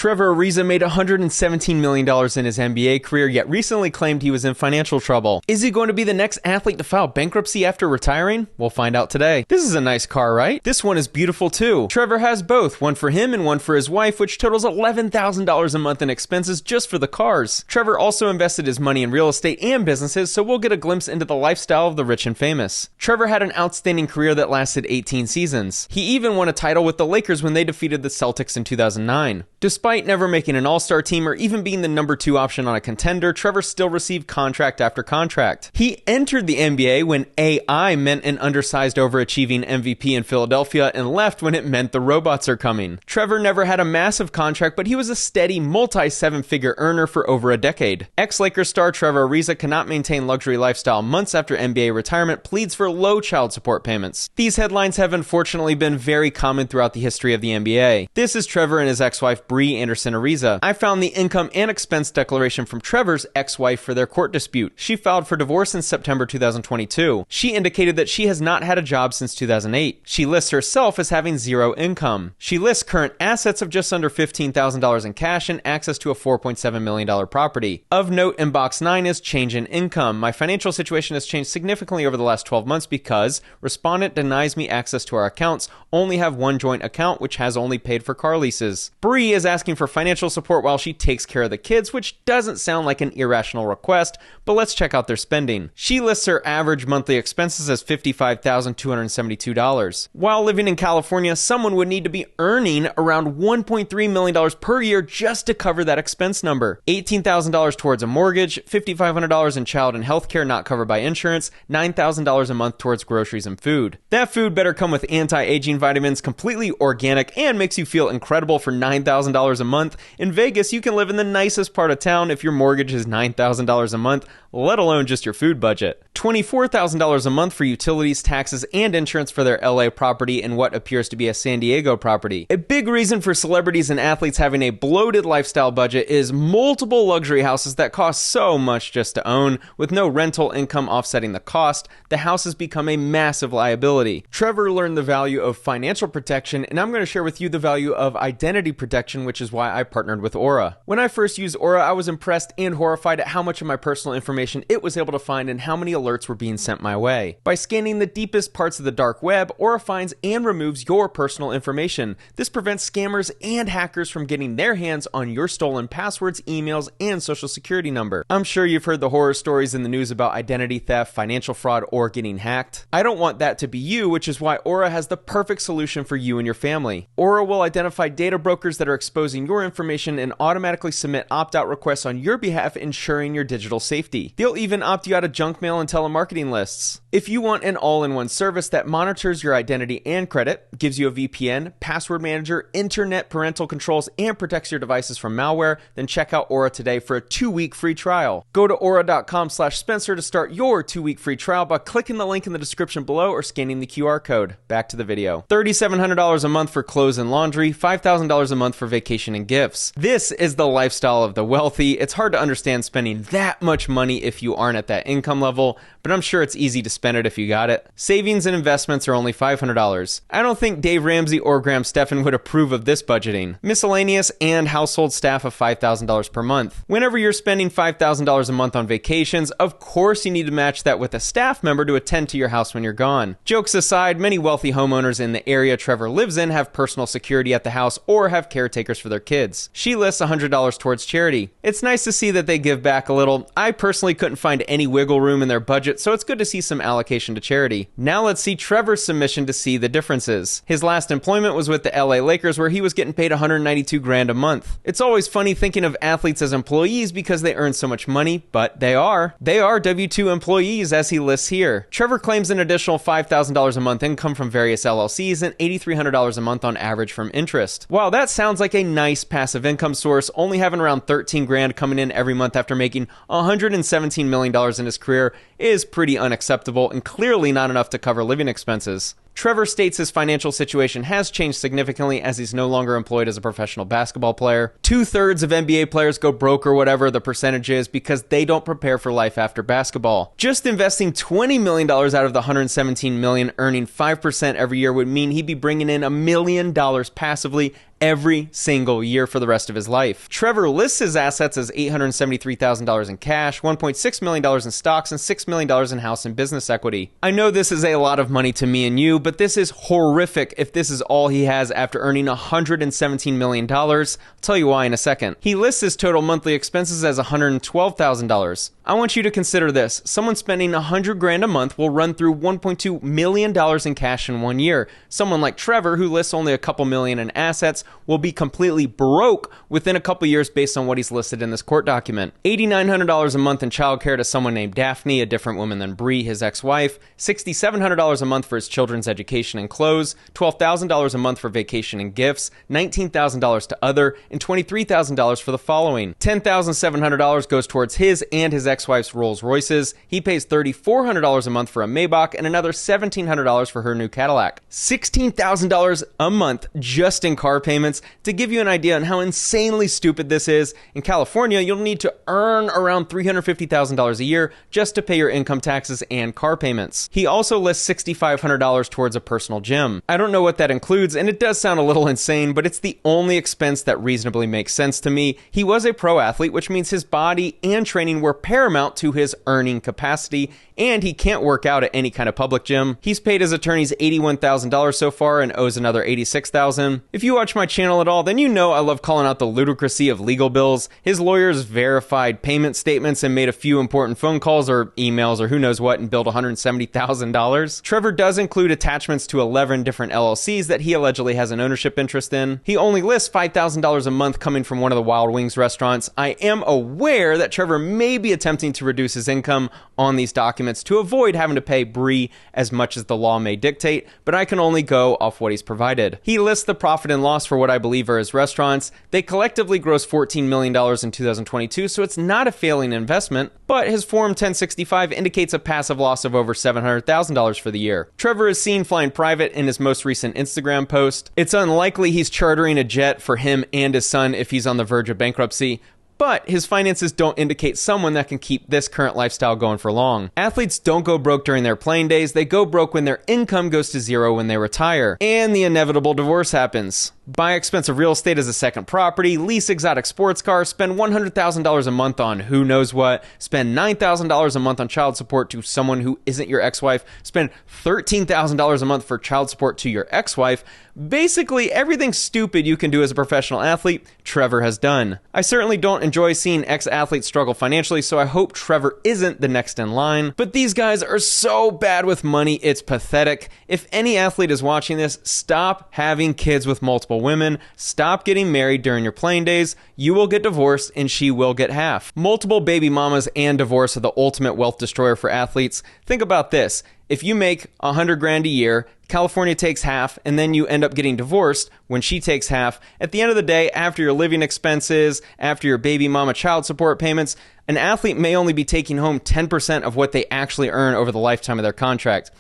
Trevor Ariza made $117 million in his NBA career, yet recently claimed he was in financial trouble. Is he going to be the next athlete to file bankruptcy after retiring? We'll find out today. This is a nice car, right? This one is beautiful too. Trevor has both, one for him and one for his wife, which totals $11,000 a month in expenses just for the cars. Trevor also invested his money in real estate and businesses, so we'll get a glimpse into the lifestyle of the rich and famous. Trevor had an outstanding career that lasted 18 seasons. He even won a title with the Lakers when they defeated the Celtics in 2009. Despite never making an all-star team or even being the number 2 option on a contender, Trevor still received contract after contract. He entered the NBA when AI meant an undersized overachieving MVP in Philadelphia and left when it meant the robots are coming. Trevor never had a massive contract, but he was a steady multi-7-figure earner for over a decade. Ex-Lakers star Trevor Ariza cannot maintain luxury lifestyle months after NBA retirement, pleads for low child support payments. These headlines have unfortunately been very common throughout the history of the NBA. This is Trevor and his ex-wife Bree Anderson Ariza. I found the income and expense declaration from Trevor's ex-wife for their court dispute. She filed for divorce in September 2022. She indicated that she has not had a job since 2008. She lists herself as having zero income. She lists current assets of just under $15,000 in cash and access to a $4.7 million property. Of note in box 9 is change in income. My financial situation has changed significantly over the last 12 months because respondent denies me access to our accounts, only have one joint account which has only paid for car leases. Bree is asking for financial support while she takes care of the kids, which doesn't sound like an irrational request, but let's check out their spending. She lists her average monthly expenses as $55,272. While living in California, someone would need to be earning around $1.3 million per year just to cover that expense number. $18,000 towards a mortgage, $5,500 in child and health care not covered by insurance, $9,000 a month towards groceries and food. That food better come with anti-aging vitamins, completely organic, and makes you feel incredible for $9,000 a month. In Vegas, you can live in the nicest part of town if your mortgage is $9,000 a month, let alone just your food budget. $24,000 a month for utilities, taxes, and insurance for their LA property and what appears to be a San Diego property. A big reason for celebrities and athletes having a bloated lifestyle budget is multiple luxury houses that cost so much just to own. With no rental income offsetting the cost, the houses become a massive liability. Trevor learned the value of financial protection, and I'm going to share with you the value of identity protection, which is why I partnered with Aura. When I first used Aura, I was impressed and horrified at how much of my personal information it was able to find and how many alerts were being sent my way. By scanning the deepest parts of the dark web, Aura finds and removes your personal information. This prevents scammers and hackers from getting their hands on your stolen passwords, emails, and social security number. I'm sure you've heard the horror stories in the news about identity theft, financial fraud, or getting hacked. I don't want that to be you, which is why Aura has the perfect solution for you and your family. Aura will identify data brokers that are exposing your information and automatically submit opt-out requests on your behalf, ensuring your digital safety. They'll even opt you out of junk mail and telemarketing lists. If you want an all-in-one service that monitors your identity and credit, gives you a VPN, password manager, internet parental controls, and protects your devices from malware, then check out Aura today for a 2-week free trial. Go to aura.com/Spencer to start your 2-week free trial by clicking the link in the description below or scanning the QR code. Back to the video. $3,700 a month for clothes and laundry, $5,000 a month for vacation and gifts. This is the lifestyle of the wealthy. It's hard to understand spending that much money if you aren't at that income level, but I'm sure it's easy to spend it if you got it. Savings and investments are only $500. I don't think Dave Ramsey or Graham Stephan would approve of this budgeting. Miscellaneous and household staff of $5,000 per month. Whenever you're spending $5,000 a month on vacations, of course you need to match that with a staff member to attend to your house when you're gone. Jokes aside, many wealthy homeowners in the area Trevor lives in have personal security at the house or have caretakers for their kids. She lists $100 towards charity. It's nice to see that they give back a little. I personally couldn't find any wiggle room in their budget, so it's good to see some allocation to charity. Now let's see Trevor's submission to see the differences. His last employment was with the LA Lakers, where he was getting paid $192,000 a month. It's always funny thinking of athletes as employees because they earn so much money, but they are. They are W-2 employees, as he lists here. Trevor claims an additional $5,000 a month income from various LLCs and $8,300 a month on average from interest. While that sounds like a nice passive income source, only having around $13,000 coming in every month after making $117 million in his career is pretty unacceptable and clearly not enough to cover living expenses. Trevor states his financial situation has changed significantly as he's no longer employed as a professional basketball player. 2/3 of NBA players go broke or whatever the percentage is because they don't prepare for life after basketball. Just investing $20 million out of the $117 million, earning 5% every year, would mean he'd be bringing in $1 million passively every single year for the rest of his life. Trevor lists his assets as $873,000 in cash, $1.6 million in stocks, and $6 million in house and business equity. I know this is a lot of money to me and you, but this is horrific if this is all he has after earning $117 million. I'll tell you why in a second. He lists his total monthly expenses as $112,000. I want you to consider this. Someone spending $100,000 a month will run through $1.2 million in cash in 1 year. Someone like Trevor, who lists only a couple million in assets, will be completely broke within a couple years based on what he's listed in this court document. $8,900 a month in childcare to someone named Daphne, a different woman than Bree, his ex-wife. $6,700 a month for his children's education and clothes. $12,000 a month for vacation and gifts. $19,000 to other, and $23,000 for the following. $10,700 goes towards his and his ex-wife's Rolls Royces. He pays $3,400 a month for a Maybach and another $1,700 for her new Cadillac. $16,000 a month just in car payments. To give you an idea on how insanely stupid this is, in California, you'll need to earn around $350,000 a year just to pay your income taxes and car payments. He also lists $6,500 towards a personal gym. I don't know what that includes, and it does sound a little insane, but it's the only expense that reasonably makes sense to me. He was a pro athlete, which means his body and training were paramount to his earning capacity, and he can't work out at any kind of public gym. He's paid his attorneys $81,000 so far and owes another $86,000. If you watch my channel at all, then you know I love calling out the ludicrousy of legal bills. His lawyers verified payment statements and made a few important phone calls or emails or who knows what and billed $170,000. Trevor does include attachments to 11 different LLCs that he allegedly has an ownership interest in. He only lists $5,000 a month coming from one of the Wild Wings restaurants. I am aware that Trevor may be attempting to reduce his income on these documents to avoid having to pay Bree as much as the law may dictate, but I can only go off what he's provided. He lists the profit and loss for what I believe are his restaurants. They collectively gross $14 million in 2022, so it's not a failing investment, but his Form 1065 indicates a passive loss of over $700,000 for the year. Trevor is seen flying private in his most recent Instagram post. It's unlikely he's chartering a jet for him and his son if he's on the verge of bankruptcy, but his finances don't indicate someone that can keep this current lifestyle going for long. Athletes don't go broke during their playing days, they go broke when their income goes to zero when they retire. And the inevitable divorce happens. Buy expensive real estate as a second property, lease exotic sports cars, spend $100,000 a month on who knows what, spend $9,000 a month on child support to someone who isn't your ex-wife, spend $13,000 a month for child support to your ex-wife. Basically, everything stupid you can do as a professional athlete, Trevor has done. I certainly don't enjoy seeing ex-athletes struggle financially, so I hope Trevor isn't the next in line. But these guys are so bad with money, it's pathetic. If any athlete is watching this, stop having kids with multiple women. Stop getting married during your playing days. You will get divorced and she will get half. Multiple baby mamas and divorce are the ultimate wealth destroyer for athletes. Think about this. If you make $100,000 a year, California takes half, and then you end up getting divorced when she takes half. At the end of the day, after your living expenses, after your baby mama child support payments, an athlete may only be taking home 10% of what they actually earn over the lifetime of their contract.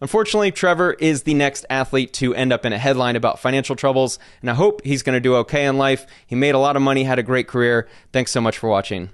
Unfortunately, Trevor is the next athlete to end up in a headline about financial troubles, and I hope he's going to do okay in life. He made a lot of money, had a great career. Thanks so much for watching.